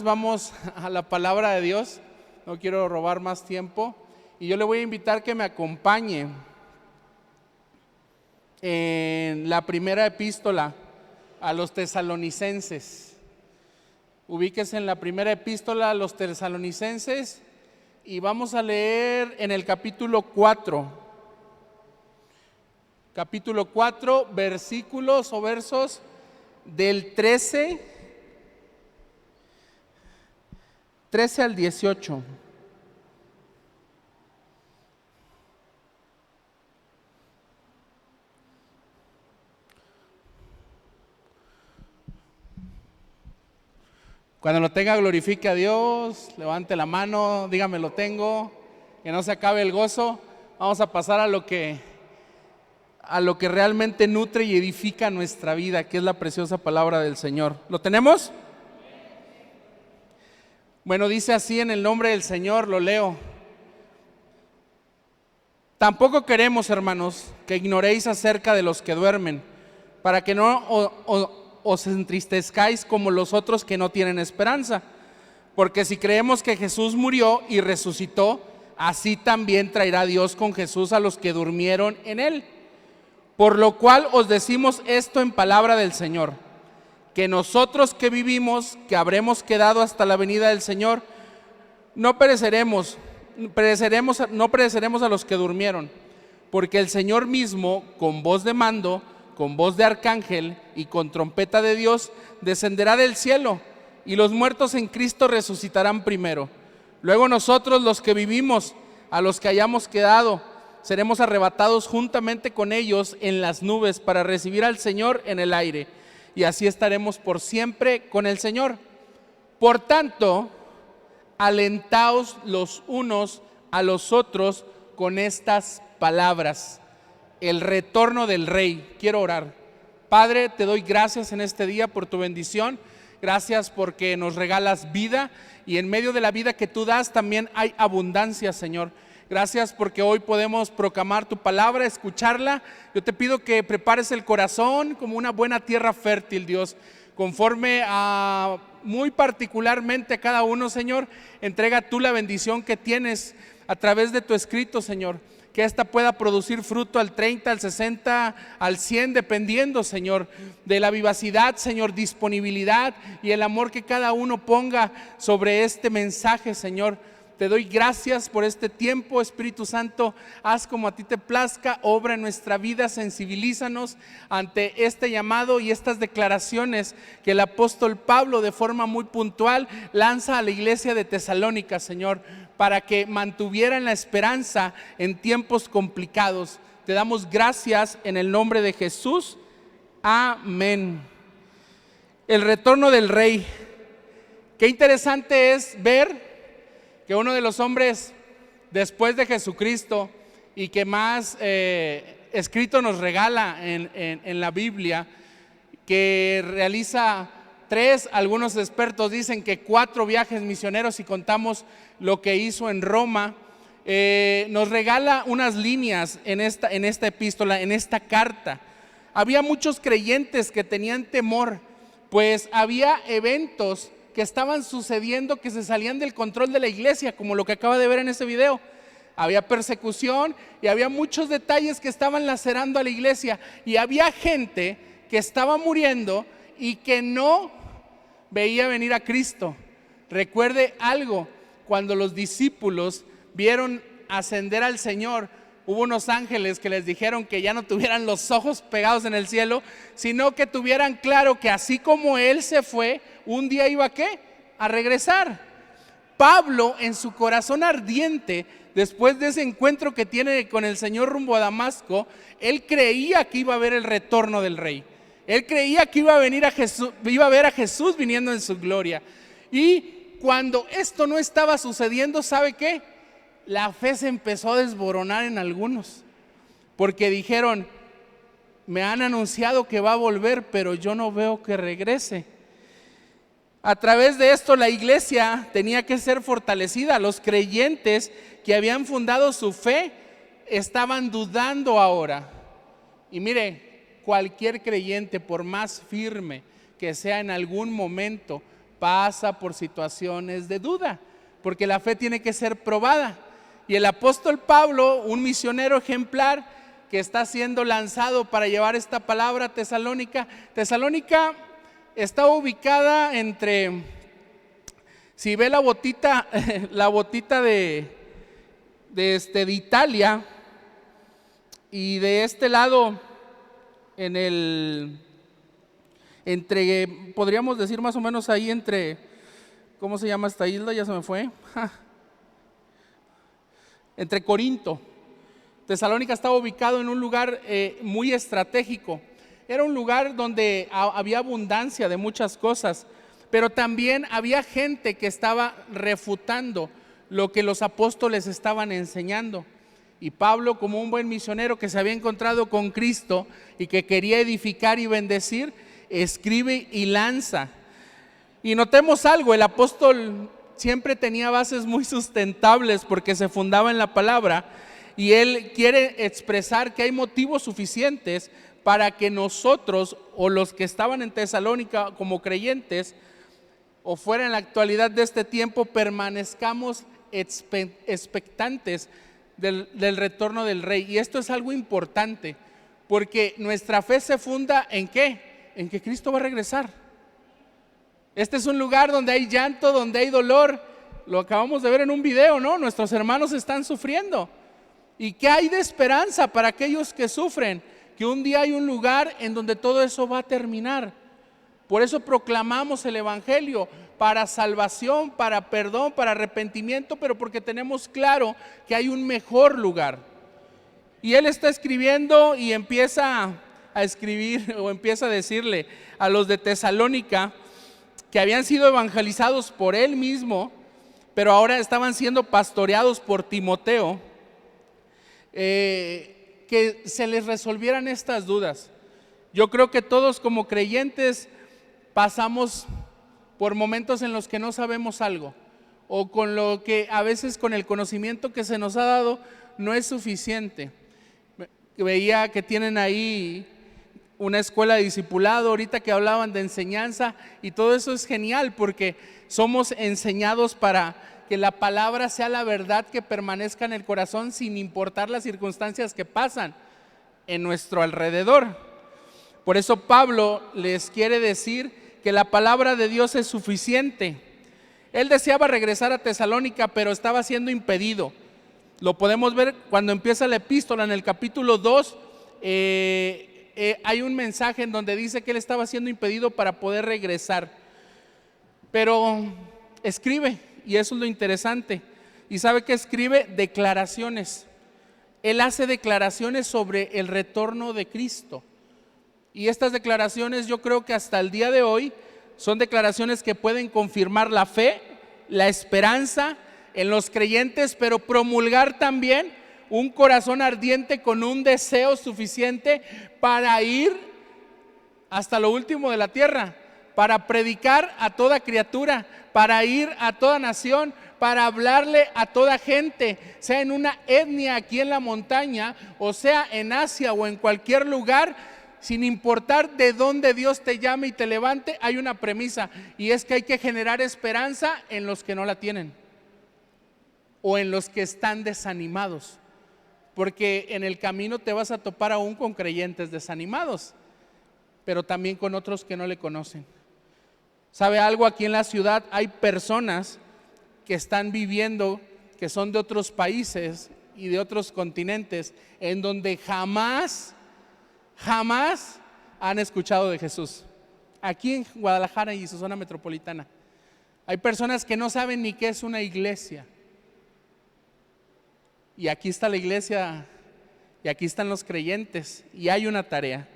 Vamos a la palabra de Dios, no quiero robar más tiempo y yo le voy a invitar que me acompañe en la primera epístola a los tesalonicenses. Ubíquese en la primera epístola a los tesalonicenses y vamos a leer en el capítulo 4, versículos o versos del 13 al 18. Cuando lo tenga, glorifique a Dios, levante la mano, dígame lo tengo, que no se acabe el gozo. Vamos a pasar a lo que realmente nutre y edifica nuestra vida, que es la preciosa palabra del Señor. ¿Lo tenemos? Bueno, dice así en el nombre del Señor, lo leo. Tampoco queremos, hermanos, que ignoréis acerca de los que duermen, para que no os entristezcáis como los otros que no tienen esperanza. Porque si creemos que Jesús murió y resucitó, así también traerá Dios con Jesús a los que durmieron en él. Por lo cual os decimos esto en palabra del Señor, que nosotros que vivimos, que habremos quedado hasta la venida del Señor, no pereceremos a los que durmieron, porque el Señor mismo, con voz de mando, con voz de arcángel y con trompeta de Dios, descenderá del cielo, y los muertos en Cristo resucitarán primero. Luego nosotros, los que vivimos, a los que hayamos quedado, seremos arrebatados juntamente con ellos en las nubes para recibir al Señor en el aire, y así estaremos por siempre con el Señor. Por tanto, alentaos los unos a los otros con estas palabras. El retorno del Rey. Quiero orar. Padre, te doy gracias en este día por tu bendición. Gracias porque nos regalas vida y en medio de la vida que tú das también hay abundancia, Señor. Gracias porque hoy podemos proclamar tu palabra, escucharla. Yo te pido que prepares el corazón como una buena tierra fértil, Dios, conforme a muy particularmente a cada uno, Señor. Entrega tú la bendición que tienes a través de tu escrito, Señor. Que esta pueda producir fruto al 30, al 60, al 100, dependiendo, Señor, de la vivacidad, Señor, disponibilidad y el amor que cada uno ponga sobre este mensaje, Señor. Te doy gracias por este tiempo, Espíritu Santo. Haz como a ti te plazca, obra en nuestra vida, sensibilízanos ante este llamado y estas declaraciones que el apóstol Pablo de forma muy puntual lanza a la iglesia de Tesalónica, Señor, para que mantuvieran la esperanza en tiempos complicados. Te damos gracias en el nombre de Jesús. Amén. El retorno del Rey. Qué interesante es ver que uno de los hombres después de Jesucristo y que más escrito nos regala en la Biblia, que realiza 3, algunos expertos dicen que 4 viajes misioneros si contamos lo que hizo en Roma, nos regala unas líneas en esta epístola, en esta carta. Había muchos creyentes que tenían temor, pues había eventos que estaban sucediendo que se salían del control de la iglesia, como lo que acaba de ver en este video. Había persecución y había muchos detalles que estaban lacerando a la iglesia, y había gente que estaba muriendo y que no veía venir a Cristo. Recuerde algo, cuando los discípulos vieron ascender al Señor, hubo unos ángeles que les dijeron que ya no tuvieran los ojos pegados en el cielo, sino que tuvieran claro que así como Él se fue, un día iba ¿a qué? A regresar. Pablo, en su corazón ardiente, después de ese encuentro que tiene con el Señor rumbo a Damasco, él creía que iba a ver el retorno del Rey. Él creía que iba a ver a Jesús viniendo en su gloria. Y cuando esto no estaba sucediendo, ¿sabe qué? La fe se empezó a desboronar en algunos, porque dijeron: me han anunciado que va a volver, pero yo no veo que regrese. A través de esto la iglesia tenía que ser fortalecida. Los creyentes que habían fundado su fe estaban dudando ahora. Y mire, cualquier creyente, por más firme que sea en algún momento, pasa por situaciones de duda, porque la fe tiene que ser probada. Y el apóstol Pablo, un misionero ejemplar que está siendo lanzado para llevar esta palabra a Tesalónica. Tesalónica está ubicada entre, si ve la botita de Italia, y de este lado, entre, podríamos decir más o menos ahí entre, ¿cómo se llama esta isla? Ya se me fue. Entre Corinto. Tesalónica estaba ubicado en un lugar muy estratégico. Era un lugar donde había abundancia de muchas cosas, pero también había gente que estaba refutando lo que los apóstoles estaban enseñando. Y Pablo, como un buen misionero que se había encontrado con Cristo y que quería edificar y bendecir, escribe y lanza. Y notemos algo, el apóstol siempre tenía bases muy sustentables porque se fundaba en la palabra, y él quiere expresar que hay motivos suficientes para que nosotros o los que estaban en Tesalónica como creyentes o fuera en la actualidad de este tiempo permanezcamos expectantes del retorno del Rey. Y esto es algo importante porque nuestra fe se funda ¿en qué? En que Cristo va a regresar. Este es un lugar donde hay llanto, donde hay dolor. Lo acabamos de ver en un video, ¿no? Nuestros hermanos están sufriendo. ¿Y qué hay de esperanza para aquellos que sufren? Que un día hay un lugar en donde todo eso va a terminar. Por eso proclamamos el Evangelio, para salvación, para perdón, para arrepentimiento, pero porque tenemos claro que hay un mejor lugar. Y él está escribiendo y empieza a escribir o empieza a decirle a los de Tesalónica que habían sido evangelizados por él mismo, pero ahora estaban siendo pastoreados por Timoteo, que se les resolvieran estas dudas. Yo creo que todos como creyentes pasamos por momentos en los que no sabemos algo, o con lo que a veces con el conocimiento que se nos ha dado no es suficiente. Veía que tienen ahí una escuela de discipulado, ahorita que hablaban de enseñanza, y todo eso es genial porque somos enseñados para que la palabra sea la verdad que permanezca en el corazón sin importar las circunstancias que pasan en nuestro alrededor. Por eso Pablo les quiere decir que la palabra de Dios es suficiente. Él deseaba regresar a Tesalónica, pero estaba siendo impedido. Lo podemos ver cuando empieza la epístola en el capítulo 2. Hay un mensaje en donde dice que él estaba siendo impedido para poder regresar. Pero escribe, y eso es lo interesante. ¿Y sabe qué escribe? Declaraciones. Él hace declaraciones sobre el retorno de Cristo. Y estas declaraciones, yo creo que hasta el día de hoy son declaraciones que pueden confirmar la fe, la esperanza en los creyentes, pero promulgar también un corazón ardiente con un deseo suficiente para ir hasta lo último de la tierra, para predicar a toda criatura, para ir a toda nación, para hablarle a toda gente, sea en una etnia aquí en la montaña, o sea en Asia o en cualquier lugar. Sin importar de dónde Dios te llame y te levante, hay una premisa, y es que hay que generar esperanza en los que no la tienen o en los que están desanimados, porque en el camino te vas a topar aún con creyentes desanimados, pero también con otros que no le conocen. ¿Sabe algo? Aquí en la ciudad hay personas que están viviendo, que son de otros países y de otros continentes, en donde jamás han escuchado de Jesús. Aquí en Guadalajara y su zona metropolitana hay personas que no saben ni qué es una iglesia. Y aquí está la iglesia y aquí están los creyentes, y hay una tarea.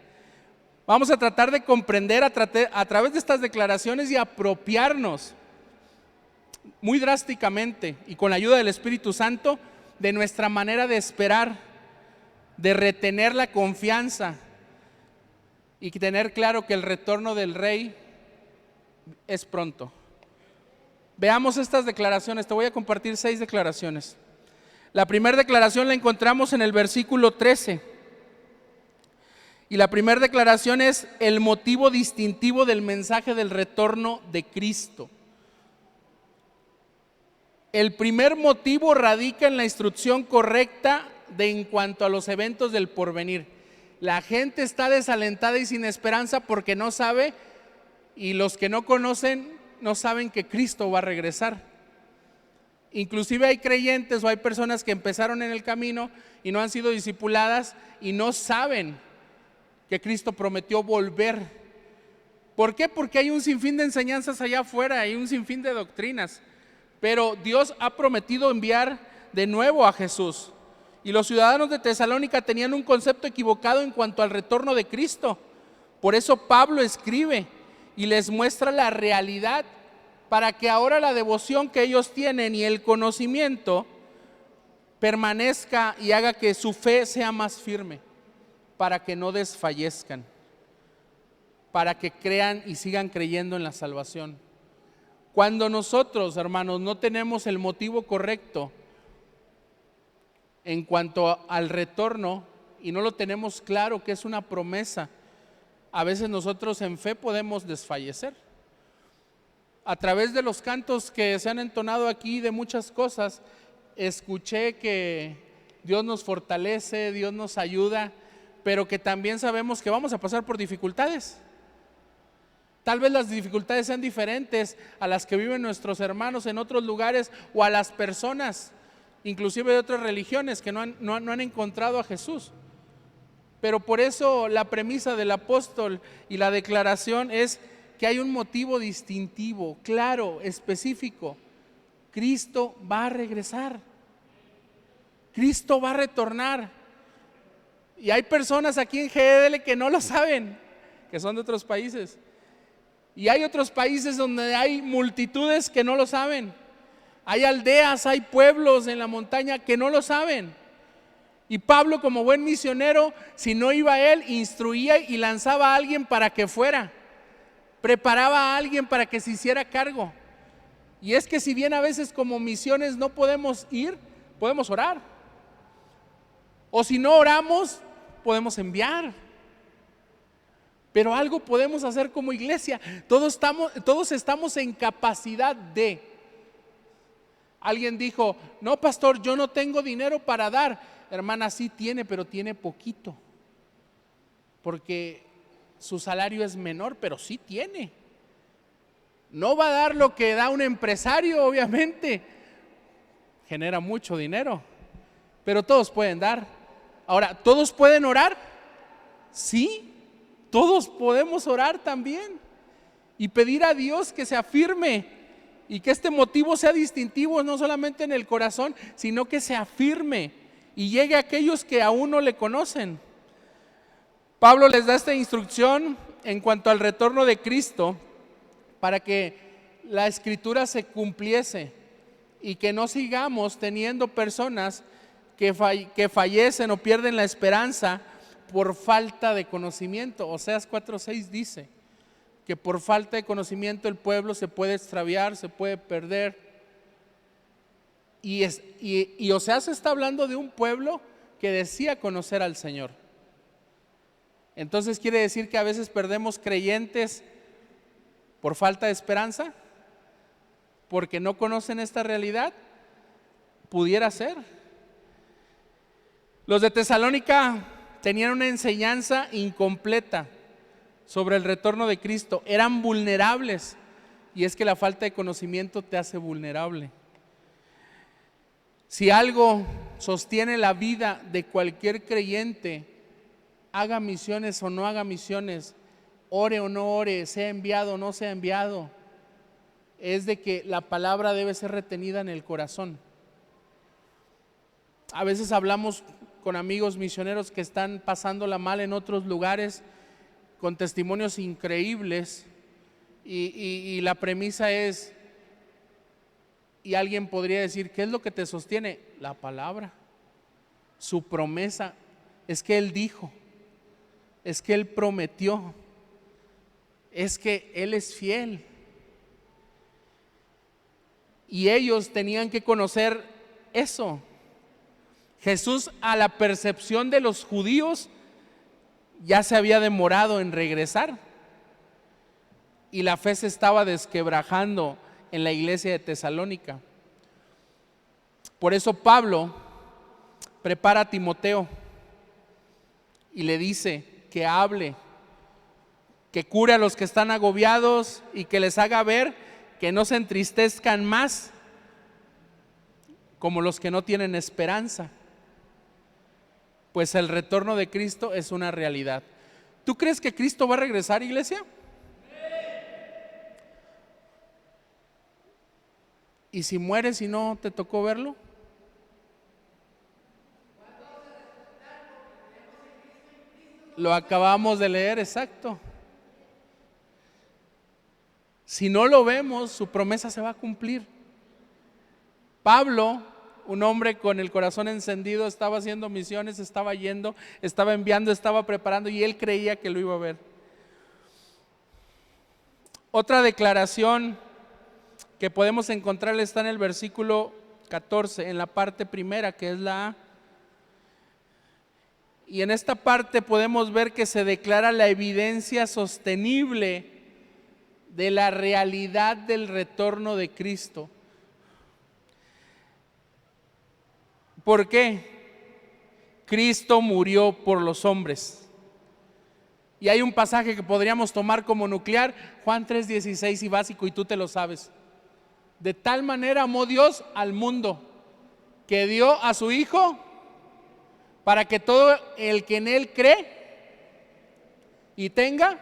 Vamos a tratar de comprender a través de estas declaraciones y apropiarnos muy drásticamente y con la ayuda del Espíritu Santo de nuestra manera de esperar, de retener la confianza y tener claro que el retorno del Rey es pronto. Veamos estas declaraciones. Te voy a compartir 6 declaraciones. La primera declaración la encontramos en el versículo 13. Y la primera declaración es el motivo distintivo del mensaje del retorno de Cristo. El primer motivo radica en la instrucción correcta en cuanto a los eventos del porvenir. La gente está desalentada y sin esperanza porque no sabe, y los que no conocen no saben que Cristo va a regresar. Inclusive hay creyentes o hay personas que empezaron en el camino y no han sido discipuladas y no saben que Cristo prometió volver. ¿Por qué? Porque hay un sinfín de enseñanzas allá afuera, hay un sinfín de doctrinas. Pero Dios ha prometido enviar de nuevo a Jesús. Y los ciudadanos de Tesalónica tenían un concepto equivocado en cuanto al retorno de Cristo. Por eso Pablo escribe y les muestra la realidad para que ahora la devoción que ellos tienen y el conocimiento permanezca y haga que su fe sea más firme, para que no desfallezcan, para que crean y sigan creyendo en la salvación. Cuando nosotros, hermanos, no tenemos el motivo correcto en cuanto al retorno y no lo tenemos claro que es una promesa, a veces nosotros en fe podemos desfallecer. A través de los cantos que se han entonado aquí de muchas cosas, escuché que Dios nos fortalece, Dios nos ayuda, pero que también sabemos que vamos a pasar por dificultades. Tal vez las dificultades sean diferentes a las que viven nuestros hermanos en otros lugares o a las personas, inclusive de otras religiones que no han encontrado a Jesús. Pero por eso la premisa del apóstol y la declaración es que hay un motivo distintivo, claro, específico. Cristo va a regresar. Cristo va a retornar. Y hay personas aquí en GDL que no lo saben, que son de otros países. Y hay otros países donde hay multitudes que no lo saben. Hay aldeas, hay pueblos en la montaña que no lo saben. Y Pablo, como buen misionero, si no iba él, instruía y lanzaba a alguien para que fuera. Preparaba a alguien para que se hiciera cargo. Y es que si bien a veces como misiones no podemos ir, podemos orar. O si no oramos, podemos enviar. Pero algo podemos hacer como iglesia. Todos estamos en capacidad de. Alguien dijo, no pastor, yo no tengo dinero para dar. Hermana, sí tiene, pero tiene poquito. Porque su salario es menor, pero sí tiene. No va a dar lo que da un empresario, obviamente. Genera mucho dinero. Pero todos pueden dar. Ahora, ¿todos pueden orar? Sí. Todos podemos orar también y pedir a Dios que se afirme y que este motivo sea distintivo no solamente en el corazón, sino que se afirme y llegue a aquellos que aún no le conocen. Pablo les da esta instrucción en cuanto al retorno de Cristo para que la escritura se cumpliese y que no sigamos teniendo personas que fallecen o pierden la esperanza por falta de conocimiento. Oseas 4:6 dice que por falta de conocimiento el pueblo se puede extraviar, se puede perder. Y Oseas está hablando de un pueblo que decía conocer al Señor. Entonces quiere decir que a veces perdemos creyentes por falta de esperanza, porque no conocen esta realidad. Pudiera ser. Los de Tesalónica tenían una enseñanza incompleta sobre el retorno de Cristo. Eran vulnerables. Y es que la falta de conocimiento te hace vulnerable. Si algo sostiene la vida de cualquier creyente, haga misiones o no haga misiones, ore o no ore, sea enviado o no sea enviado, es de que la palabra debe ser retenida en el corazón. A veces hablamos con amigos misioneros que están pasándola mal en otros lugares con testimonios increíbles y la premisa es, y alguien podría decir, ¿qué es lo que te sostiene? La palabra, su promesa. Es que Él dijo, es que Él prometió, es que Él es fiel. Y ellos tenían que conocer eso. Jesús, a la percepción de los judíos, ya se había demorado en regresar y la fe se estaba desquebrajando en la iglesia de Tesalónica. Por eso Pablo prepara a Timoteo y le dice que hable, que cure a los que están agobiados y que les haga ver que no se entristezcan más como los que no tienen esperanza, pues el retorno de Cristo es una realidad. ¿Tú crees que Cristo va a regresar, iglesia? ¿Y si mueres y no te tocó verlo? Lo acabamos de leer, exacto. Si no lo vemos, su promesa se va a cumplir. Pablo, un hombre con el corazón encendido, estaba haciendo misiones, estaba yendo, estaba enviando, estaba preparando y él creía que lo iba a ver. Otra declaración que podemos encontrar está en el versículo 14, en la parte primera, que es la A. Y en esta parte podemos ver que se declara la evidencia sostenible de la realidad del retorno de Cristo. ¿Por qué? Cristo murió por los hombres. Y hay un pasaje que podríamos tomar como nuclear, Juan 3:16 y básico, y tú te lo sabes. De tal manera amó Dios al mundo, que dio a su Hijo, para que todo el que en Él cree y tenga,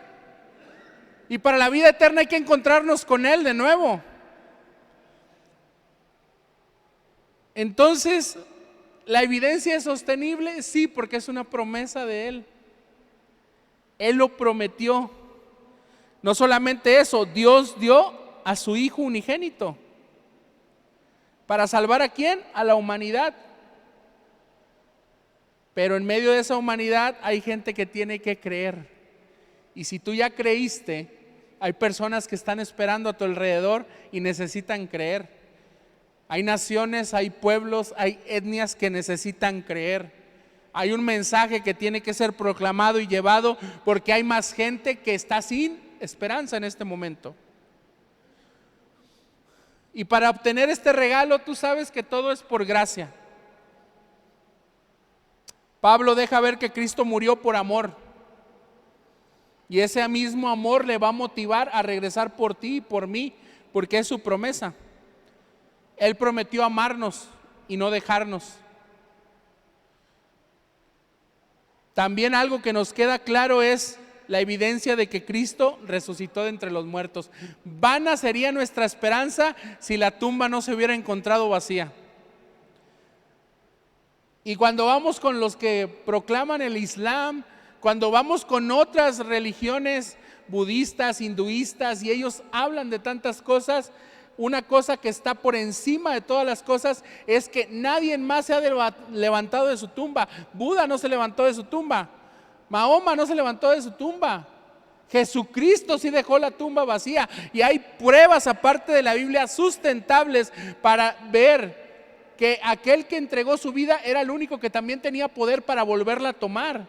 y para la vida eterna hay que encontrarnos con Él de nuevo. Entonces, ¿la evidencia es sostenible? Sí, porque es una promesa de Él. Él lo prometió. No solamente eso, Dios dio a su Hijo unigénito. ¿Para salvar a quién? A la humanidad. Pero en medio de esa humanidad hay gente que tiene que creer. Y si tú ya creíste, hay personas que están esperando a tu alrededor y necesitan creer. Hay naciones, hay pueblos, hay etnias que necesitan creer. Hay un mensaje que tiene que ser proclamado y llevado porque hay más gente que está sin esperanza en este momento. Y para obtener este regalo, tú sabes que todo es por gracia. Pablo deja ver que Cristo murió por amor. Y ese mismo amor le va a motivar a regresar por ti y por mí, porque es su promesa. Él prometió amarnos y no dejarnos. También algo que nos queda claro es la evidencia de que Cristo resucitó de entre los muertos. Vana sería nuestra esperanza si la tumba no se hubiera encontrado vacía. Y cuando vamos con los que proclaman el Islam, cuando vamos con otras religiones budistas, hinduistas, y ellos hablan de tantas cosas, una cosa que está por encima de todas las cosas es que nadie más se ha levantado de su tumba. Buda no se levantó de su tumba, Mahoma no se levantó de su tumba, Jesucristo sí dejó la tumba vacía. Y hay pruebas aparte de la Biblia sustentables para ver que aquel que entregó su vida era el único que también tenía poder para volverla a tomar.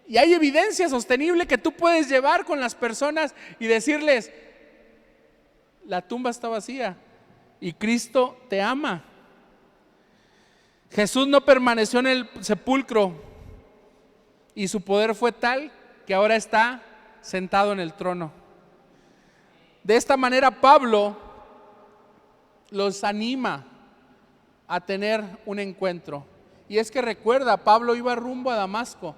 Y hay evidencia sostenible que tú puedes llevar con las personas y decirles: la tumba está vacía y Cristo te ama. Jesús no permaneció en el sepulcro y su poder fue tal que ahora está sentado en el trono. De esta manera Pablo los anima a tener un encuentro. Y es que recuerda, Pablo iba rumbo a Damasco,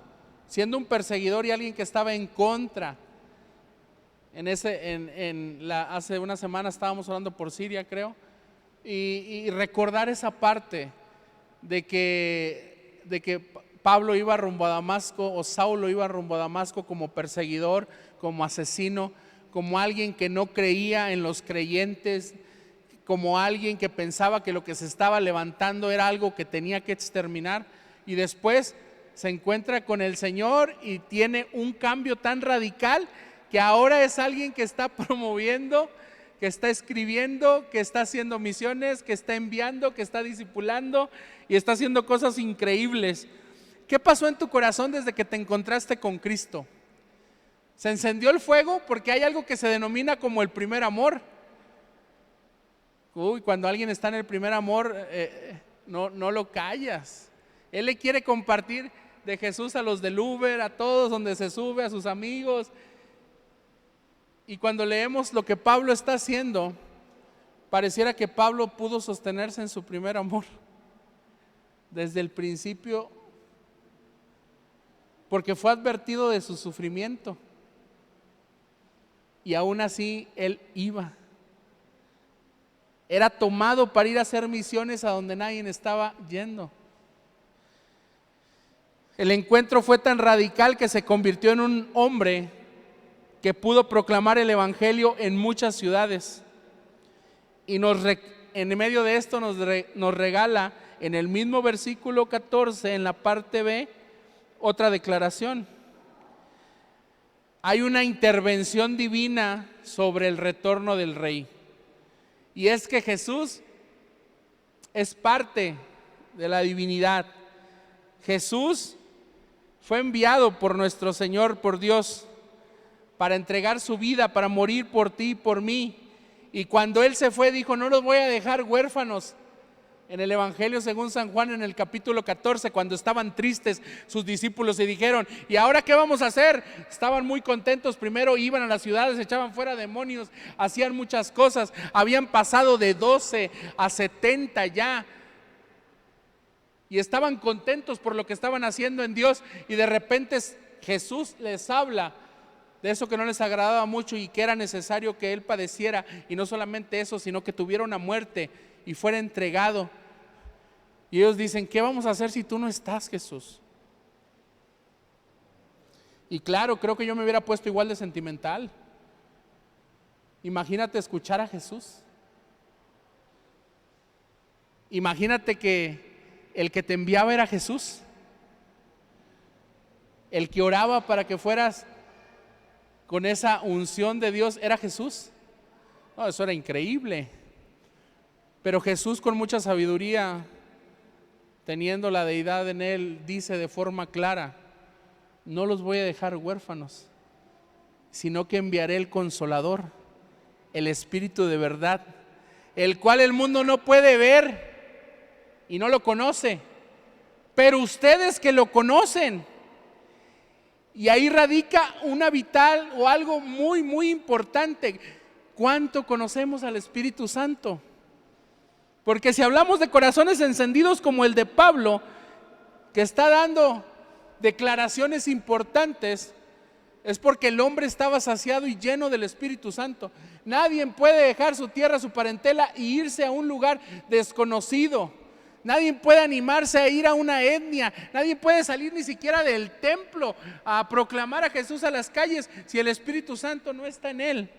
siendo un perseguidor y alguien que estaba en contra. Hace una semana estábamos hablando por Siria, creo, y recordar esa parte de que Pablo iba rumbo a Damasco, o Saulo iba rumbo a Damasco como perseguidor, como asesino, como alguien que no creía en los creyentes, como alguien que pensaba que lo que se estaba levantando era algo que tenía que exterminar, y después se encuentra con el Señor y tiene un cambio tan radical que ahora es alguien que está promoviendo, que está escribiendo, que está haciendo misiones, que está enviando, que está discipulando y está haciendo cosas increíbles. ¿Qué pasó en tu corazón desde que te encontraste con Cristo? ¿Se encendió el fuego? Porque hay algo que se denomina como el primer amor. Cuando alguien está en el primer amor, no lo callas. Él le quiere compartir de Jesús a los del Uber, a todos donde se sube, a sus amigos. Y cuando leemos lo que Pablo está haciendo, pareciera que Pablo pudo sostenerse en su primer amor desde el principio, porque fue advertido de su sufrimiento y aún así él iba. Era tomado para ir a hacer misiones a donde nadie estaba yendo. El encuentro fue tan radical que se convirtió en un hombre que pudo proclamar el evangelio en muchas ciudades. Y en medio de esto nos regala en el mismo versículo 14, en la parte B, otra declaración. Hay una intervención divina sobre el retorno del rey. Y es que Jesús es parte de la divinidad. Jesús fue enviado por nuestro Señor, por Dios, para entregar su vida, para morir por ti y por mí. Y cuando Él se fue, dijo: no los voy a dejar huérfanos. En el Evangelio según San Juan, en el capítulo 14, cuando estaban tristes sus discípulos y dijeron: ¿y ahora qué vamos a hacer? Estaban muy contentos. Primero iban a las ciudades, echaban fuera demonios, hacían muchas cosas. Habían pasado de 12 a 70 ya. Y estaban contentos por lo que estaban haciendo en Dios. Y de repente Jesús les habla de eso que no les agradaba mucho y que era necesario que Él padeciera. Y no solamente eso, sino que tuviera una muerte y fuera entregado. Y ellos dicen: ¿qué vamos a hacer si tú no estás, Jesús? Y claro, creo que yo me hubiera puesto igual de sentimental. Imagínate escuchar a Jesús. Imagínate que el que te enviaba era Jesús, el que oraba para que fueras con esa unción de Dios era Jesús. No, eso era increíble. Pero Jesús, con mucha sabiduría, teniendo la deidad en Él, dice de forma clara: no los voy a dejar huérfanos, sino que enviaré el Consolador, el Espíritu de verdad, el cual el mundo no puede ver y no lo conoce, pero ustedes que lo conocen. Y ahí radica una vital o algo muy, muy importante: ¿cuánto conocemos al Espíritu Santo? Porque si hablamos de corazones encendidos como el de Pablo, que está dando declaraciones importantes, es porque el hombre estaba saciado y lleno del Espíritu Santo. Nadie puede dejar su tierra, su parentela y irse a un lugar desconocido. Nadie puede animarse a ir a una etnia. Nadie puede salir ni siquiera del templo a proclamar a Jesús a las calles si el Espíritu Santo no está en él.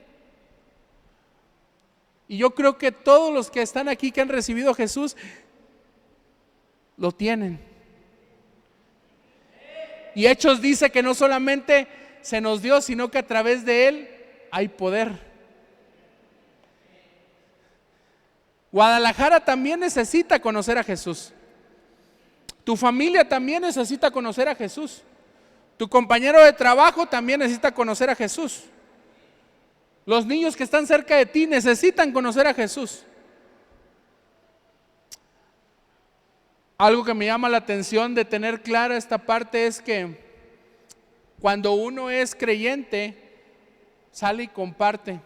Y yo creo que todos los que están aquí, que han recibido a Jesús, lo tienen. Y Hechos dice que no solamente se nos dio, sino que a través de él hay poder. Guadalajara también necesita conocer a Jesús. Tu familia también necesita conocer a Jesús. Tu compañero de trabajo también necesita conocer a Jesús. Los niños que están cerca de ti necesitan conocer a Jesús. Algo que me llama la atención de tener clara esta parte es que cuando uno es creyente, sale y comparte.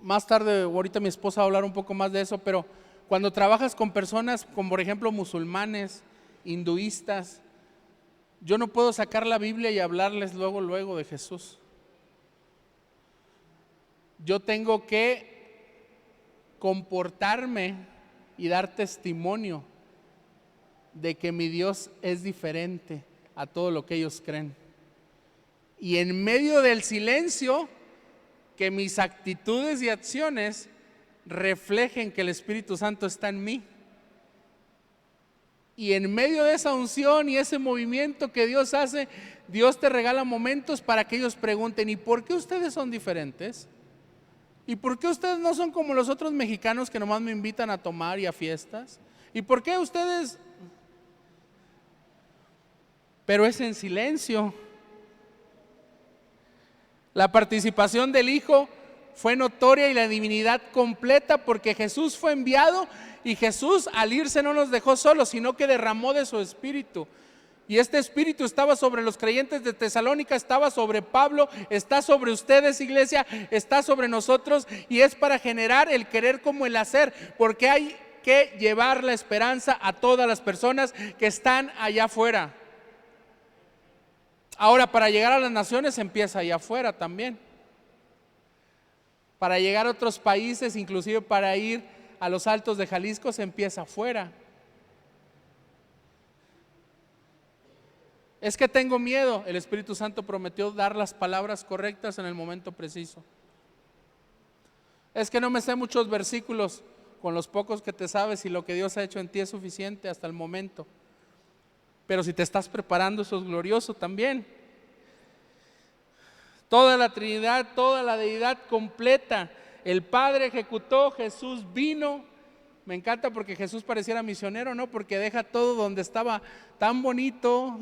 Más tarde, ahorita mi esposa va a hablar un poco más de eso, pero cuando trabajas con personas como por ejemplo musulmanes, hinduistas, yo no puedo sacar la Biblia y hablarles luego de Jesús. Yo tengo que comportarme y dar testimonio de que mi Dios es diferente a todo lo que ellos creen. Y en medio del silencio, que mis actitudes y acciones reflejen que el Espíritu Santo está en mí. Y en medio de esa unción y ese movimiento que Dios hace, Dios te regala momentos para que ellos pregunten: ¿y por qué ustedes son diferentes? ¿Y por qué ustedes no son como los otros mexicanos que nomás me invitan a tomar y a fiestas? ¿Y por qué ustedes? Pero es en silencio. La participación del Hijo fue notoria y la divinidad completa, porque Jesús fue enviado y Jesús al irse no nos dejó solos, sino que derramó de su espíritu. Y este espíritu estaba sobre los creyentes de Tesalónica, estaba sobre Pablo, está sobre ustedes, iglesia, está sobre nosotros, y es para generar el querer como el hacer, porque hay que llevar la esperanza a todas las personas que están allá afuera. Ahora, para llegar a las naciones empieza allá afuera también. Para llegar a otros países, inclusive para ir a los Altos de Jalisco, se empieza afuera. Es que tengo miedo. El Espíritu Santo prometió dar las palabras correctas en el momento preciso. Es que no me sé muchos versículos. Con los pocos que te sabes y lo que Dios ha hecho en ti es suficiente hasta el momento. Pero si te estás preparando, eso es glorioso también. Toda la Trinidad, toda la deidad completa. El Padre ejecutó, Jesús vino. Me encanta porque Jesús pareciera misionero, ¿no? Porque deja todo donde estaba tan bonito,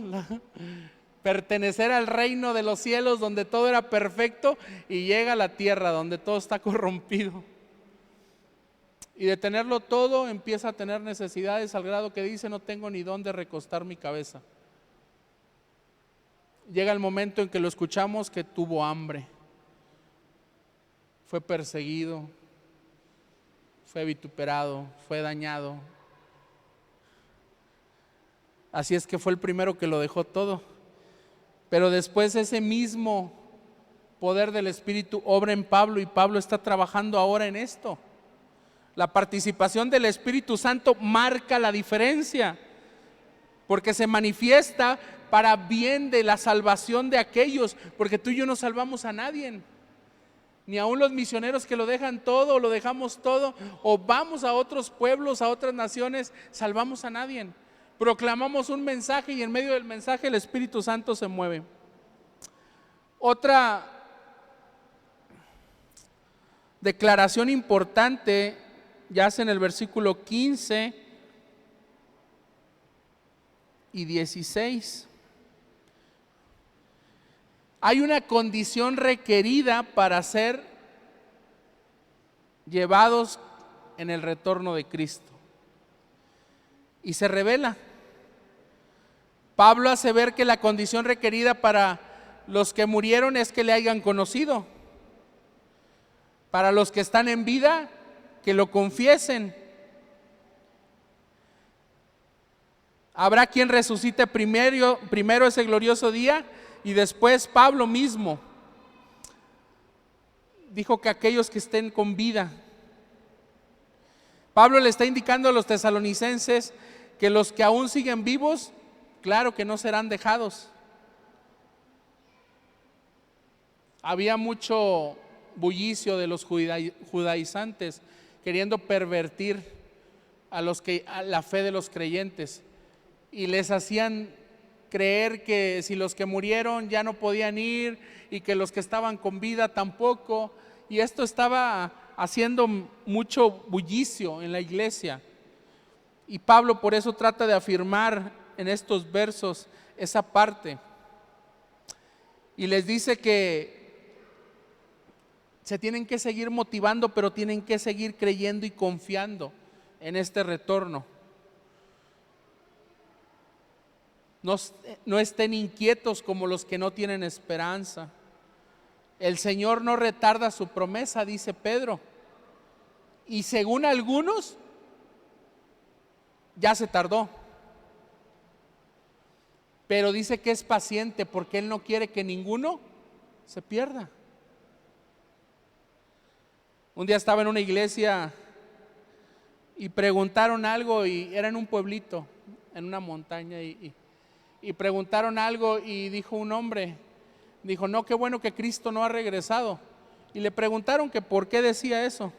pertenecer al reino de los cielos donde todo era perfecto, y llega a la tierra donde todo está corrompido. Y de tenerlo todo empieza a tener necesidades al grado que dice: no tengo ni dónde recostar mi cabeza. Llega el momento en que lo escuchamos que tuvo hambre, fue perseguido, fue vituperado, fue dañado. Así es que fue el primero que lo dejó todo. Pero después ese mismo poder del Espíritu obra en Pablo, y Pablo está trabajando ahora en esto. La participación del Espíritu Santo marca la diferencia, porque se manifiesta para bien de la salvación de aquellos, porque tú y yo no salvamos a nadie, ni aun los misioneros que lo dejan todo, o lo dejamos todo, o vamos a otros pueblos, a otras naciones, salvamos a nadie. Proclamamos un mensaje y en medio del mensaje el Espíritu Santo se mueve. Otra declaración importante yace en el versículo 15 y 16. Hay una condición requerida para ser llevados en el retorno de Cristo, y se revela. Pablo hace ver que la condición requerida para los que murieron es que le hayan conocido. Para los que están en vida, que lo confiesen. Habrá quien resucite primero ese glorioso día, y después Pablo mismo dijo que aquellos que estén con vida. Pablo le está indicando a los tesalonicenses que los que aún siguen vivos, claro que no serán dejados. Había mucho bullicio de los judaizantes queriendo pervertir a la fe de los creyentes, y les hacían creer que si los que murieron ya no podían ir, y que los que estaban con vida tampoco, y esto estaba haciendo mucho bullicio en la iglesia. Y Pablo por eso trata de afirmar en estos versos esa parte, y les dice que se tienen que seguir motivando, pero tienen que seguir creyendo y confiando en este retorno. No estén inquietos como los que no tienen esperanza. El Señor no retarda su promesa, dice Pedro, y según algunos ya se tardó, pero dice que es paciente porque Él no quiere que ninguno se pierda. Un día estaba en una iglesia y preguntaron algo, y era en un pueblito, en una montaña, y preguntaron algo, y dijo un hombre, dijo: no, qué bueno que Cristo no ha regresado. Y le preguntaron que por qué decía eso,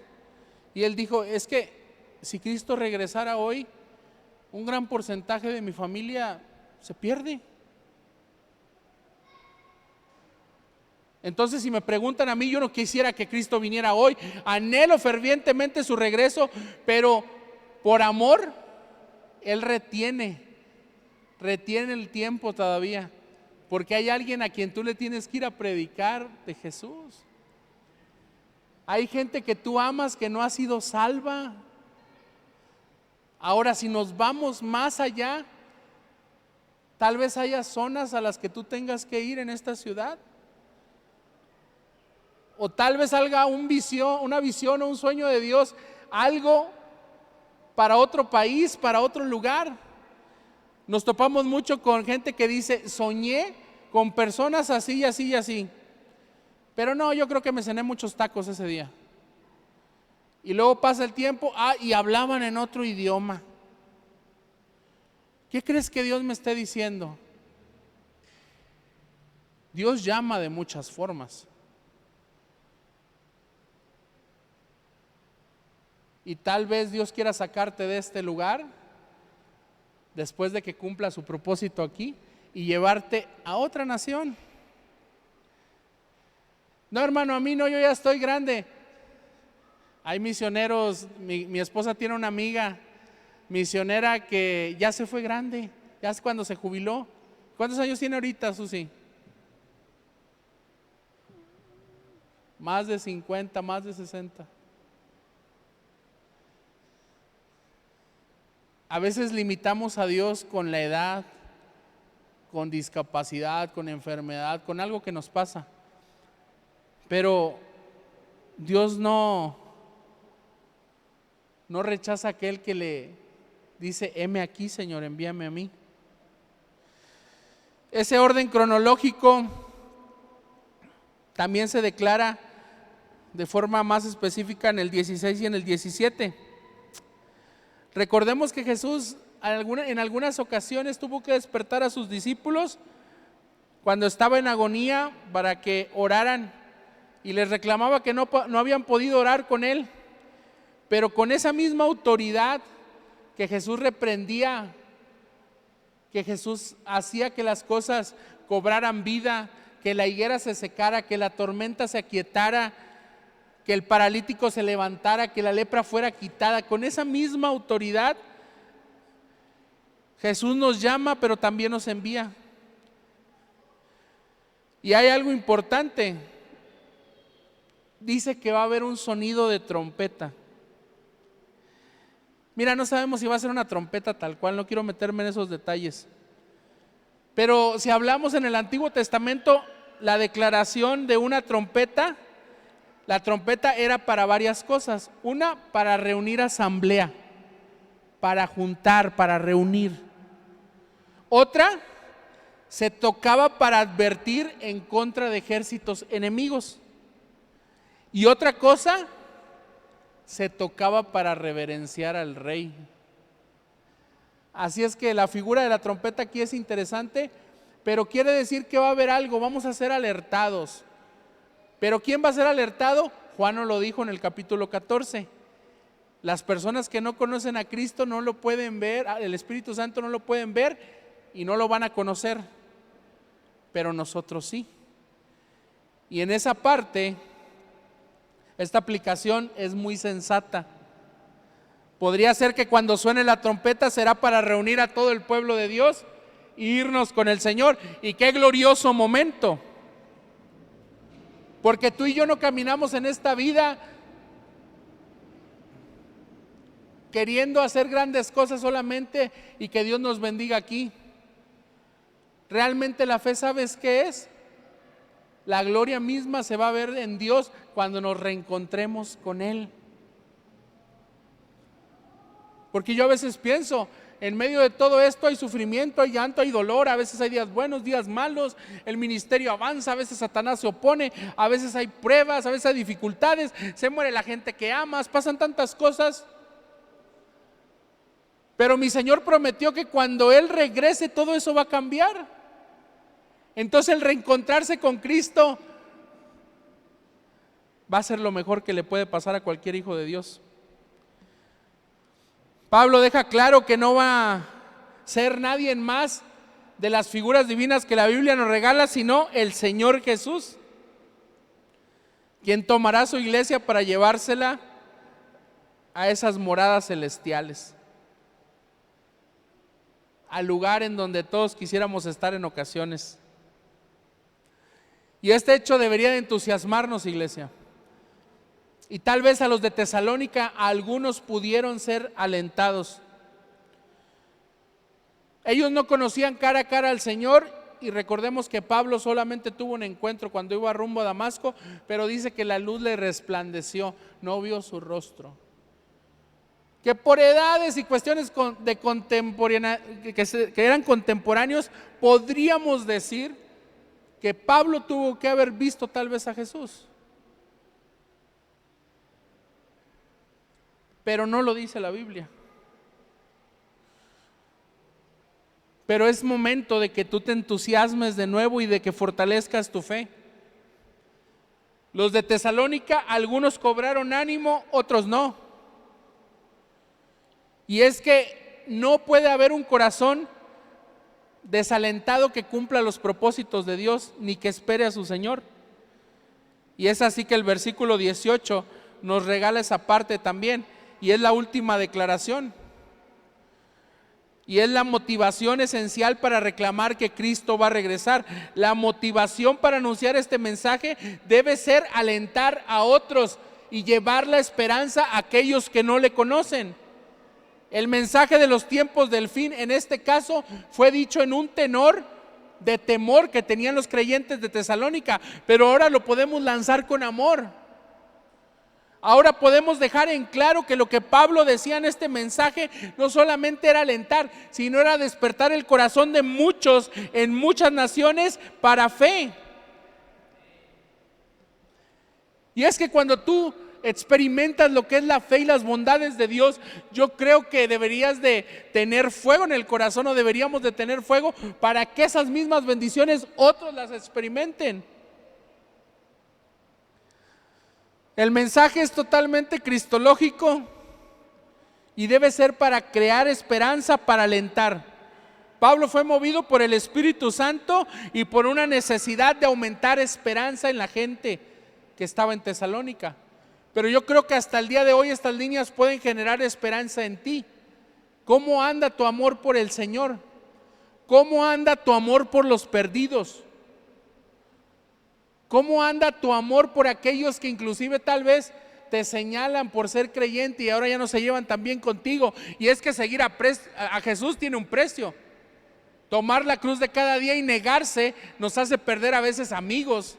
y él dijo: es que si Cristo regresara hoy, un gran porcentaje de mi familia se pierde. Entonces, si me preguntan a mí, yo no quisiera que Cristo viniera hoy. Anhelo fervientemente su regreso, pero por amor Él retiene el tiempo todavía, porque hay alguien a quien tú le tienes que ir a predicar de Jesús. Hay gente que tú amas que no ha sido salva. Ahora, si nos vamos más allá, tal vez haya zonas a las que tú tengas que ir en esta ciudad. O tal vez salga una visión o un sueño de Dios, algo para otro país, para otro lugar. Nos topamos mucho con gente que dice, soñé con personas así y así y así. Pero no, yo creo que me cené muchos tacos ese día. Y luego pasa el tiempo, y hablaban en otro idioma. ¿Qué crees que Dios me esté diciendo? Dios llama de muchas formas. Y tal vez Dios quiera sacarte de este lugar después de que cumpla su propósito aquí y llevarte a otra nación. No, hermano, a mí no, yo ya estoy grande. Hay misioneros, mi esposa tiene una amiga misionera que ya se fue grande, ya es cuando se jubiló. ¿Cuántos años tiene ahorita, Susi? Más de 50, más de 60. A veces limitamos a Dios con la edad, con discapacidad, con enfermedad, con algo que nos pasa. Pero Dios no rechaza a aquel que le dice, heme aquí, Señor, envíame a mí. Ese orden cronológico también se declara de forma más específica en el 16 y en el 17. Recordemos que Jesús en algunas ocasiones tuvo que despertar a sus discípulos cuando estaba en agonía para que oraran, y les reclamaba que no habían podido orar con él, pero con esa misma autoridad que Jesús reprendía, que Jesús hacía que las cosas cobraran vida, que la higuera se secara, que la tormenta se aquietara, que el paralítico se levantara, que la lepra fuera quitada. Con esa misma autoridad Jesús nos llama, pero también nos envía. Y hay algo importante. Dice que va a haber un sonido de trompeta. Mira, no sabemos si va a ser una trompeta tal cual, no quiero meterme en esos detalles. Pero si hablamos en el Antiguo Testamento, la declaración de una trompeta, la trompeta era para varias cosas. Una, para reunir asamblea, para juntar, para reunir. Otra, se tocaba para advertir en contra de ejércitos enemigos. Y otra cosa, se tocaba para reverenciar al rey. Así es que la figura de la trompeta aquí es interesante, pero quiere decir que va a haber algo, vamos a ser alertados. Pero ¿quién va a ser alertado? Juan nos lo dijo en el capítulo 14. Las personas que no conocen a Cristo no lo pueden ver, el Espíritu Santo no lo pueden ver y no lo van a conocer, pero nosotros sí. Y en esa parte, esta aplicación es muy sensata. Podría ser que cuando suene la trompeta será para reunir a todo el pueblo de Dios e irnos con el Señor. Y qué glorioso momento. Porque tú y yo no caminamos en esta vida queriendo hacer grandes cosas solamente y que Dios nos bendiga aquí. Realmente la fe, ¿sabes qué es? La gloria misma se va a ver en Dios cuando nos reencontremos con Él. Porque yo a veces pienso, en medio de todo esto hay sufrimiento, hay llanto, hay dolor, a veces hay días buenos, días malos, el ministerio avanza, a veces Satanás se opone, a veces hay pruebas, a veces hay dificultades, se muere la gente que amas, pasan tantas cosas. Pero mi Señor prometió que cuando Él regrese todo eso va a cambiar. Entonces el reencontrarse con Cristo va a ser lo mejor que le puede pasar a cualquier hijo de Dios. Pablo deja claro que no va a ser nadie más de las figuras divinas que la Biblia nos regala, sino el Señor Jesús, quien tomará su iglesia para llevársela a esas moradas celestiales, al lugar en donde todos quisiéramos estar en ocasiones. Y este hecho debería de entusiasmarnos, iglesia. Y tal vez a los de Tesalónica, a algunos pudieron ser alentados. Ellos no conocían cara a cara al Señor, y recordemos que Pablo solamente tuvo un encuentro cuando iba rumbo a Damasco, pero dice que la luz le resplandeció, no vio su rostro. Que por edades y cuestiones que eran contemporáneos, podríamos decir que Pablo tuvo que haber visto tal vez a Jesús. Pero no lo dice la Biblia. Pero es momento de que tú te entusiasmes de nuevo y de que fortalezcas tu fe. Los de Tesalónica, algunos cobraron ánimo, otros no. Y es que no puede haber un corazón desalentado que cumpla los propósitos de Dios, ni que espere a su Señor. Y es así que el versículo 18 nos regala esa parte también, y es la última declaración. Y es la motivación esencial para reclamar que Cristo va a regresar. La motivación para anunciar este mensaje debe ser alentar a otros y llevar la esperanza a aquellos que no le conocen. El mensaje de los tiempos del fin, en este caso, fue dicho en un tenor de temor que tenían los creyentes de Tesalónica, pero ahora lo podemos lanzar con amor. Ahora podemos dejar en claro que lo que Pablo decía en este mensaje no solamente era alentar, sino era despertar el corazón de muchos en muchas naciones para fe. Y es que cuando tú experimentas lo que es la fe y las bondades de Dios, yo creo que deberías de tener fuego en el corazón, o deberíamos de tener fuego para que esas mismas bendiciones otros las experimenten. El mensaje es totalmente cristológico y debe ser para crear esperanza, para alentar. Pablo fue movido por el Espíritu Santo y por una necesidad de aumentar esperanza en la gente que estaba en Tesalónica. Pero yo creo que hasta el día de hoy estas líneas pueden generar esperanza en ti. ¿Cómo anda tu amor por el Señor? ¿Cómo anda tu amor por los perdidos? ¿Cómo anda tu amor por aquellos que inclusive tal vez te señalan por ser creyente y ahora ya no se llevan tan bien contigo? Y es que seguir a Jesús tiene un precio. Tomar la cruz de cada día y negarse nos hace perder a veces amigos,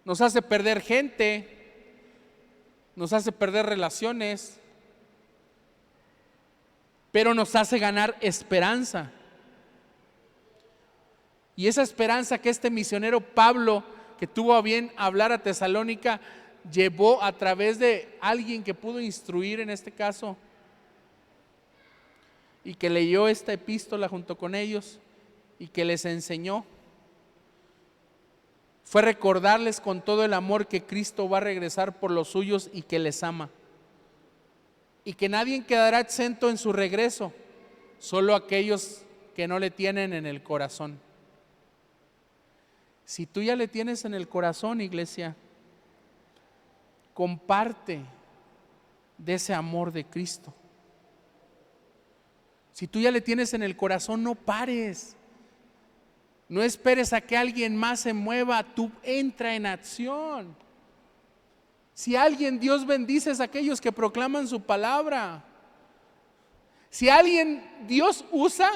nos hace perder gente, nos hace perder relaciones, pero nos hace ganar esperanza. Y esa esperanza que este misionero Pablo, que tuvo a bien hablar a Tesalónica, llevó a través de alguien que pudo instruir en este caso y que leyó esta epístola junto con ellos y que les enseñó, fue recordarles con todo el amor que Cristo va a regresar por los suyos y que les ama, y que nadie quedará exento en su regreso, solo aquellos que no le tienen en el corazón. Si tú ya le tienes en el corazón, iglesia, comparte de ese amor de Cristo. Si tú ya le tienes en el corazón, no pares. No esperes a que alguien más se mueva, tú entra en acción. Si alguien Dios bendice es aquellos que proclaman su palabra. Si alguien Dios usa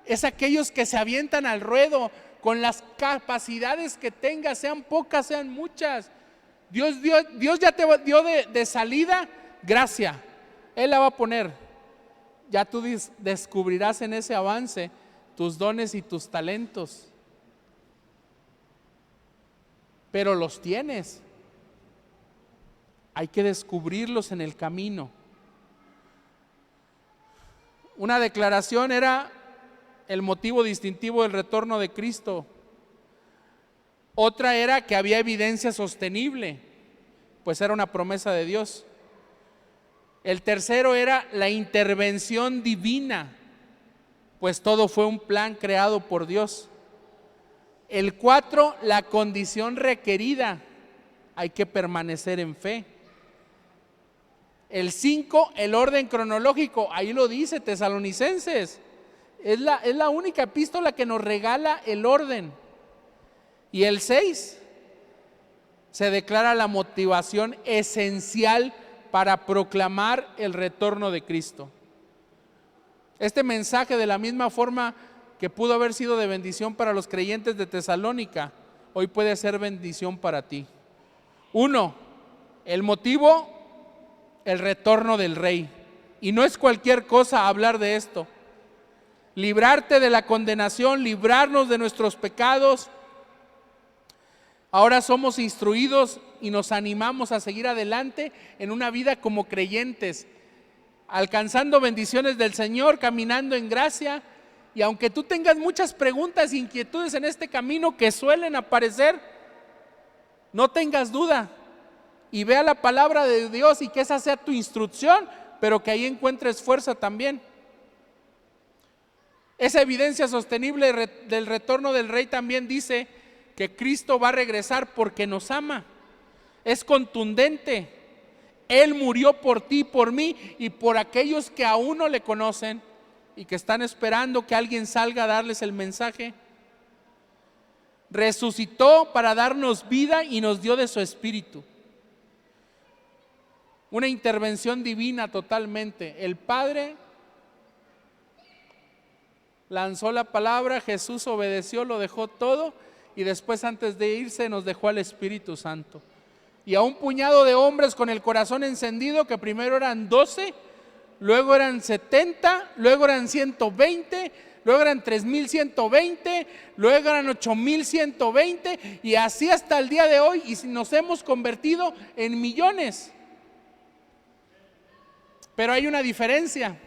es aquellos que se avientan al ruedo con las capacidades que tengas, sean pocas, sean muchas. Dios ya te dio de salida gracia, Él la va a poner. Ya tú descubrirás en ese avance tus dones y tus talentos, pero los tienes. Hay que descubrirlos en el camino. Una declaración era el motivo distintivo del retorno de Cristo. Otra era que había evidencia sostenible, pues era una promesa de Dios. El tercero era la intervención divina, pues todo fue un plan creado por Dios. El 4, la condición requerida, hay que permanecer en fe. El 5, el orden cronológico, ahí lo dice Tesalonicenses. Es la única epístola que nos regala el orden. Y el 6, se declara la motivación esencial para proclamar el retorno de Cristo. Este mensaje, de la misma forma que pudo haber sido de bendición para los creyentes de Tesalónica, hoy puede ser bendición para ti. 1, el motivo, el retorno del Rey. Y no es cualquier cosa hablar de esto. Librarte de la condenación, librarnos de nuestros pecados. Ahora somos instruidos y nos animamos a seguir adelante en una vida como creyentes, alcanzando bendiciones del Señor, caminando en gracia. Y aunque tú tengas muchas preguntas e inquietudes en este camino que suelen aparecer, no tengas duda y vea la palabra de Dios y que esa sea tu instrucción, pero que ahí encuentres fuerza también. Esa evidencia sostenible del retorno del Rey también dice que Cristo va a regresar porque nos ama. Es contundente. Él murió por ti, por mí y por aquellos que aún no le conocen y que están esperando que alguien salga a darles el mensaje. Resucitó para darnos vida y nos dio de su espíritu. Una intervención divina totalmente. El Padre lanzó la palabra, Jesús obedeció, lo dejó todo y después, antes de irse, nos dejó al Espíritu Santo. Y a un puñado de hombres con el corazón encendido, que primero eran 12, luego eran 70, luego eran 120, luego eran 3,120, luego eran 8,120 y así hasta el día de hoy, y nos hemos convertido en millones. Pero hay una diferencia.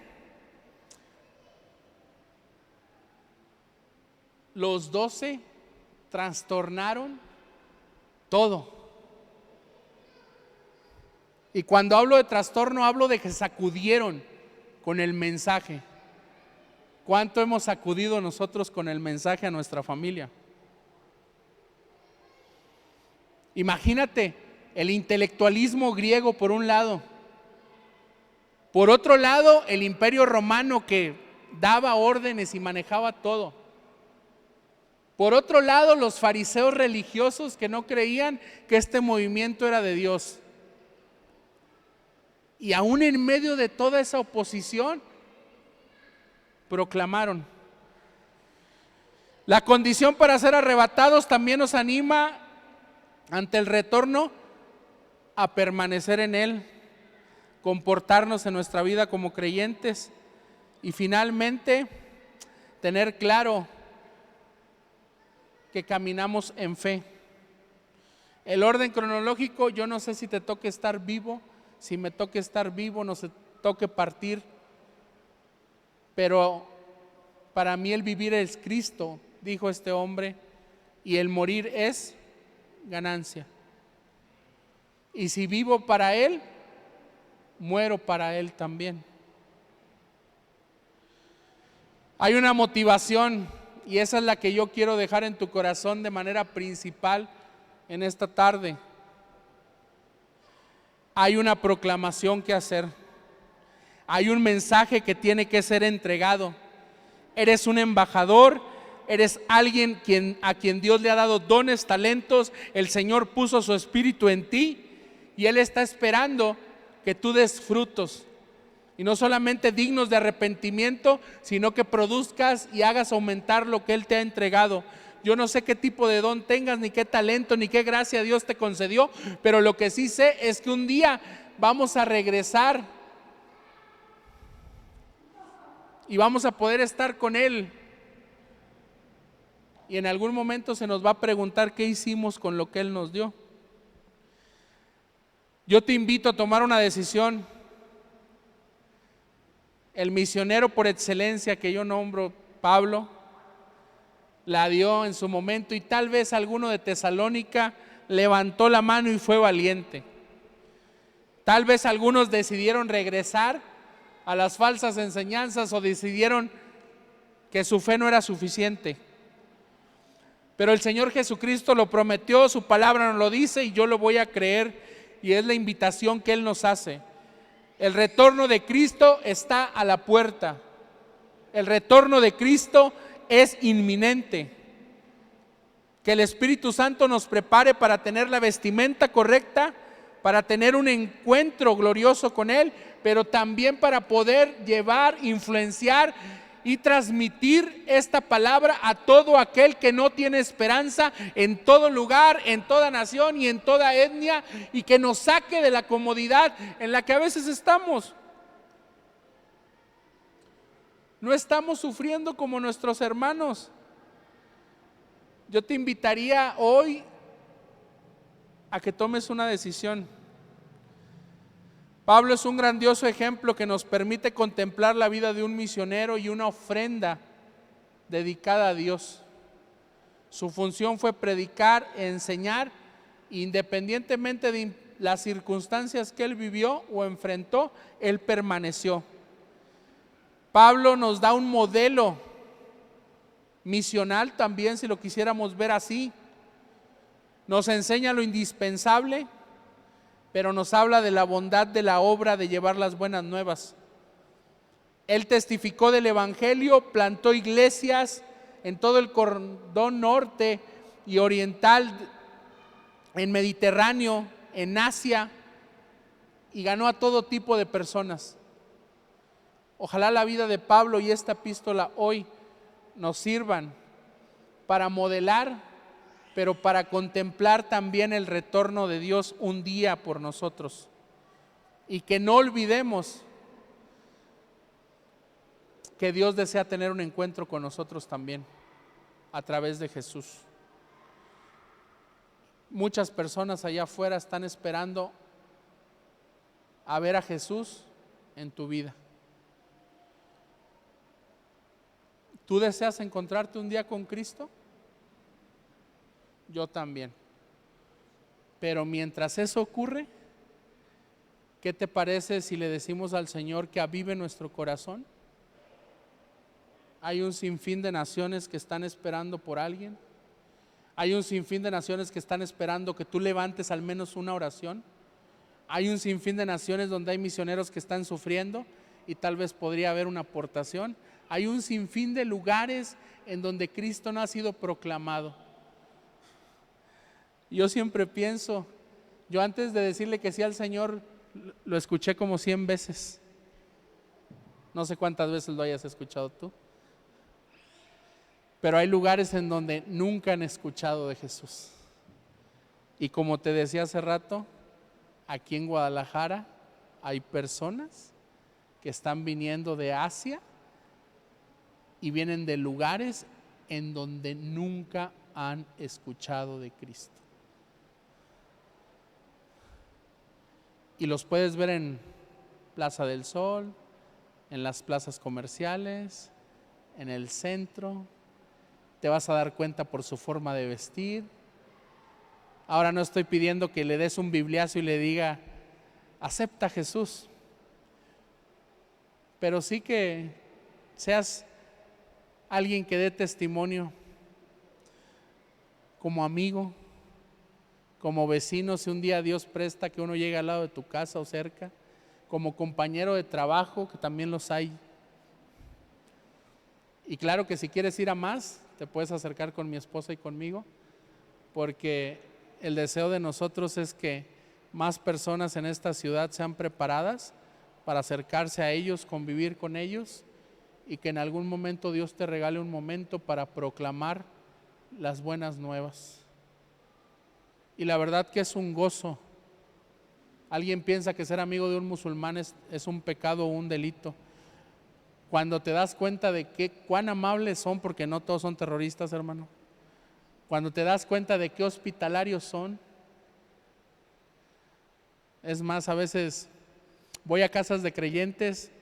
Los 12 trastornaron todo. Y cuando hablo de trastorno, hablo de que sacudieron con el mensaje. ¿Cuánto hemos sacudido nosotros con el mensaje a nuestra familia? Imagínate el intelectualismo griego por un lado. Por otro lado, el imperio romano que daba órdenes y manejaba todo. Por otro lado, los fariseos religiosos que no creían que este movimiento era de Dios. Y aún en medio de toda esa oposición, proclamaron. La condición para ser arrebatados también nos anima ante el retorno a permanecer en Él, comportarnos en nuestra vida como creyentes y finalmente tener claro que caminamos en fe. El orden cronológico, yo no sé si te toque estar vivo, si me toque estar vivo, no se toque partir, pero para mí el vivir es Cristo, dijo este hombre, y el morir es ganancia. Y si vivo para Él, muero para Él también. Hay una motivación y esa es la que yo quiero dejar en tu corazón de manera principal en esta tarde. Hay una proclamación que hacer. Hay un mensaje que tiene que ser entregado. Eres un embajador, eres alguien a quien Dios le ha dado dones, talentos. El Señor puso su espíritu en ti y Él está esperando que tú des frutos. Y no solamente dignos de arrepentimiento, sino que produzcas y hagas aumentar lo que Él te ha entregado. Yo no sé qué tipo de don tengas, ni qué talento, ni qué gracia Dios te concedió, pero lo que sí sé es que un día vamos a regresar y vamos a poder estar con Él. Y en algún momento se nos va a preguntar qué hicimos con lo que Él nos dio. Yo te invito a tomar una decisión. El misionero por excelencia que yo nombro, Pablo, la dio en su momento y tal vez alguno de Tesalónica levantó la mano y fue valiente. Tal vez algunos decidieron regresar a las falsas enseñanzas o decidieron que su fe no era suficiente. Pero el Señor Jesucristo lo prometió, su palabra nos lo dice y yo lo voy a creer y es la invitación que Él nos hace. El retorno de Cristo está a la puerta. El retorno de Cristo es inminente. Que el Espíritu Santo nos prepare para tener la vestimenta correcta, para tener un encuentro glorioso con Él, pero también para poder llevar, influenciar y transmitir esta palabra a todo aquel que no tiene esperanza en todo lugar, en toda nación y en toda etnia, y que nos saque de la comodidad en la que a veces estamos. No estamos sufriendo como nuestros hermanos. Yo te invitaría hoy a que tomes una decisión. Pablo es un grandioso ejemplo que nos permite contemplar la vida de un misionero y una ofrenda dedicada a Dios. Su función fue predicar, enseñar, independientemente de las circunstancias que él vivió o enfrentó, él permaneció. Pablo nos da un modelo misional también, si lo quisiéramos ver así. Nos enseña lo indispensable, pero nos habla de la bondad de la obra de llevar las buenas nuevas. Él testificó del Evangelio, plantó iglesias en todo el cordón norte y oriental, en Mediterráneo, en Asia, y ganó a todo tipo de personas. Ojalá la vida de Pablo y esta epístola hoy nos sirvan para modelar, pero para contemplar también el retorno de Dios un día por nosotros. Y que no olvidemos que Dios desea tener un encuentro con nosotros también a través de Jesús. Muchas personas allá afuera están esperando a ver a Jesús en tu vida. ¿Tú deseas encontrarte un día con Cristo? Yo también. Pero mientras eso ocurre, ¿qué te parece si le decimos al Señor que avive nuestro corazón? Hay un sinfín de naciones que están esperando por alguien. Hay un sinfín de naciones que están esperando que tú levantes al menos una oración. Hay un sinfín de naciones donde hay misioneros que están sufriendo y tal vez podría haber una aportación. Hay un sinfín de lugares en donde Cristo no ha sido proclamado. Yo siempre pienso, yo antes de decirle que sí al Señor, lo escuché como 100 veces. No sé cuántas veces lo hayas escuchado tú. Pero hay lugares en donde nunca han escuchado de Jesús. Y como te decía hace rato, aquí en Guadalajara hay personas que están viniendo de Asia y vienen de lugares en donde nunca han escuchado de Cristo. Y los puedes ver en Plaza del Sol, en las plazas comerciales, en el centro. Te vas a dar cuenta por su forma de vestir. Ahora no estoy pidiendo que le des un bibliazo y le diga, acepta a Jesús. Pero sí que seas alguien que dé testimonio como amigo, como vecino, si un día Dios presta que uno llegue al lado de tu casa o cerca, como compañero de trabajo, que también los hay. Y claro que si quieres ir a más, te puedes acercar con mi esposa y conmigo, porque el deseo de nosotros es que más personas en esta ciudad sean preparadas para acercarse a ellos, convivir con ellos, y que en algún momento Dios te regale un momento para proclamar las buenas nuevas. Y la verdad que es un gozo. Alguien piensa que ser amigo de un musulmán es un pecado o un delito. Cuando te das cuenta de cuán amables son, porque no todos son terroristas, hermano. Cuando te das cuenta de qué hospitalarios son. Es más, a veces voy a casas de creyentes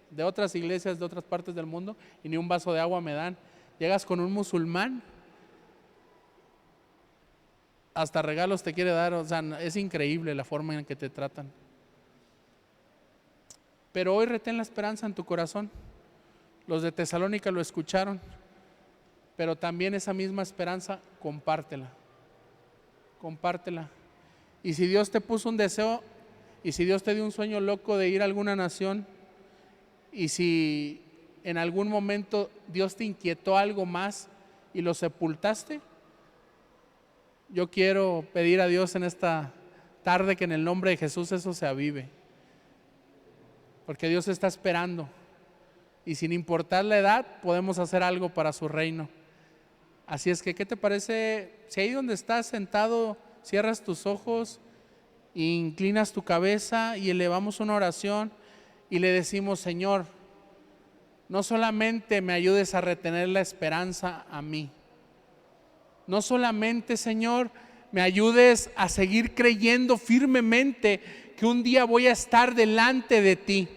de otras iglesias de otras partes del mundo y ni un vaso de agua me dan. Llegas con un musulmán, hasta regalos te quiere dar, o sea, es increíble la forma en que te tratan. Pero hoy retén la esperanza en tu corazón. Los de Tesalónica lo escucharon, pero también esa misma esperanza, compártela. Y si Dios te puso un deseo, y si Dios te dio un sueño loco de ir a alguna nación, y si en algún momento Dios te inquietó algo más y lo sepultaste, Yo quiero pedir a Dios en esta tarde que en el nombre de Jesús eso se avive, porque Dios está esperando y sin importar la edad podemos hacer algo para su reino. Así es que, ¿qué te parece si ahí donde estás sentado cierras tus ojos, inclinas tu cabeza y elevamos una oración y le decimos: Señor, no solamente me ayudes a retener la esperanza a mí, no solamente, Señor, me ayudes a seguir creyendo firmemente que un día voy a estar delante de ti,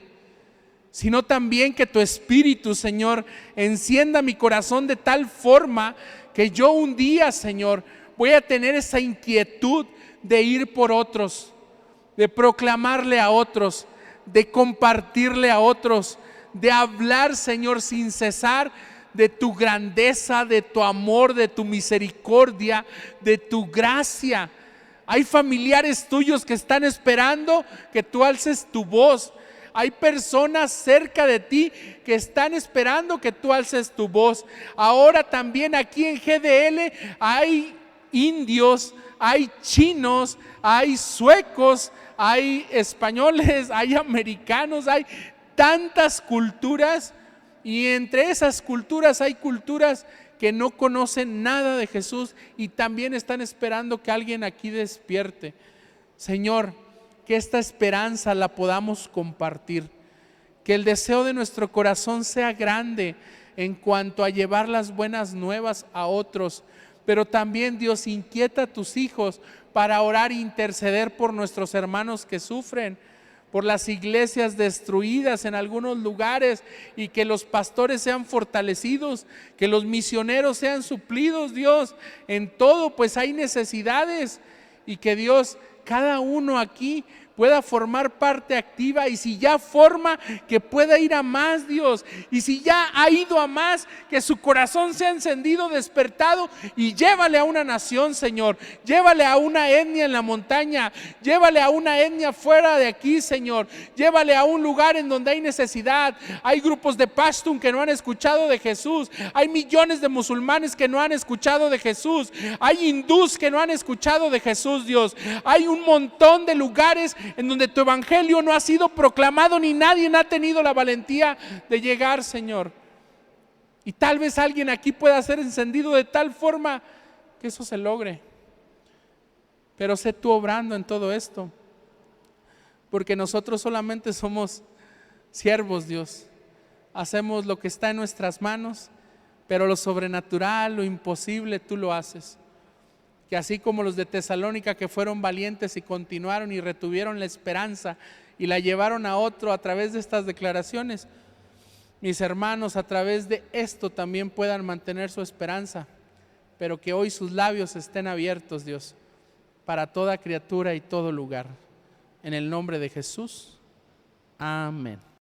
sino también que tu Espíritu, Señor, encienda mi corazón de tal forma que yo un día, Señor, voy a tener esa inquietud de ir por otros, de proclamarle a otros, de compartirle a otros, de hablar, Señor, sin cesar de tu grandeza, de tu amor, de tu misericordia, de tu gracia. Hay familiares tuyos que están esperando que tú alces tu voz. Hay personas cerca de ti que están esperando que tú alces tu voz. Ahora también aquí en GDL hay indios, hay chinos, hay suecos, hay españoles, hay americanos, hay tantas culturas, y entre esas culturas hay culturas que no conocen nada de Jesús y también están esperando que alguien aquí despierte. Señor, que esta esperanza la podamos compartir, que el deseo de nuestro corazón sea grande en cuanto a llevar las buenas nuevas a otros, pero también, Dios, inquieta a tus hijos para orar e interceder por nuestros hermanos que sufren, por las iglesias destruidas en algunos lugares, y que los pastores sean fortalecidos, que los misioneros sean suplidos, Dios, en todo, pues hay necesidades, y que Dios, cada uno aquí pueda formar parte activa, y si ya forma, que pueda ir a más, Dios, y si ya ha ido a más, que su corazón sea encendido, despertado, y llévale a una nación, Señor, llévale a una etnia en la montaña, llévale a una etnia fuera de aquí, Señor, llévale a un lugar en donde hay necesidad. Hay grupos de Pashtun que no han escuchado de Jesús, hay millones de musulmanes que no han escuchado de Jesús, hay hindús que no han escuchado de Jesús, Dios, hay un montón de lugares en donde tu evangelio no ha sido proclamado ni nadie ha tenido la valentía de llegar, Señor. Y tal vez alguien aquí pueda ser encendido de tal forma que eso se logre. Pero sé tú obrando en todo esto, porque nosotros solamente somos siervos, Dios. Hacemos lo que está en nuestras manos, pero lo sobrenatural, lo imposible, tú lo haces. Que así como los de Tesalónica, que fueron valientes y continuaron y retuvieron la esperanza y la llevaron a otro a través de estas declaraciones, mis hermanos, a través de esto también puedan mantener su esperanza, pero que hoy sus labios estén abiertos, Dios, para toda criatura y todo lugar. En el nombre de Jesús, amén.